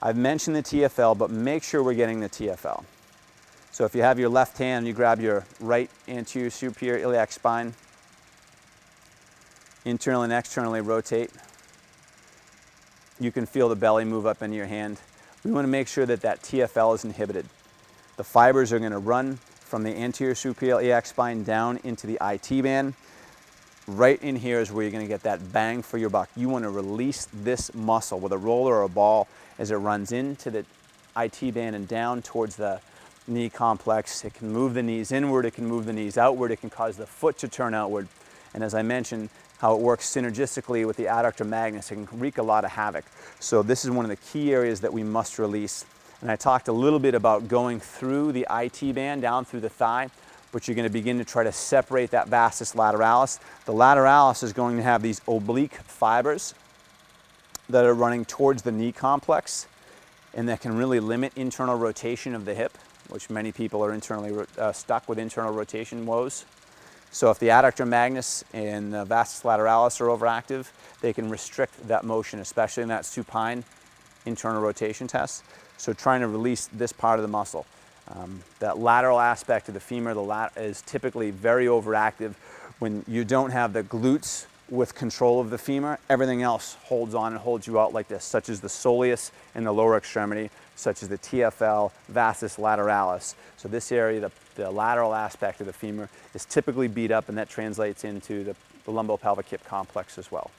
I've mentioned the TFL, but make sure we're getting the TFL. So if you have your left hand, you grab your right anterior superior iliac spine, internally and externally rotate. You can feel the belly move up into your hand. We want to make sure that that TFL is inhibited. The fibers are going to run from the anterior superior iliac spine down into the IT band. Right in here is where you're going to get that bang for your buck. You want to release this muscle with a roller or a ball as it runs into the IT band and down towards the knee complex. It can move the knees inward, it can move the knees outward, it can cause the foot to turn outward. And as I mentioned, how it works synergistically with the adductor magnus, it can wreak a lot of havoc. So this is one of the key areas that we must release. And I talked a little bit about going through the IT band, down through the thigh, but you're going to begin to try to separate that vastus lateralis. The lateralis is going to have these oblique fibers that are running towards the knee complex, and that can really limit internal rotation of the hip, which many people are internally stuck with internal rotation woes. So if the adductor magnus and the vastus lateralis are overactive, they can restrict that motion, especially in that supine internal rotation test. So trying to release this part of the muscle. That lateral aspect of the femur is typically very overactive. When you don't have the glutes with control of the femur, everything else holds on and holds you out like this, such as the soleus in the lower extremity, such as the TFL, vastus lateralis. So this area, the lateral aspect of the femur, is typically beat up, and that translates into the lumbopelvic hip complex as well.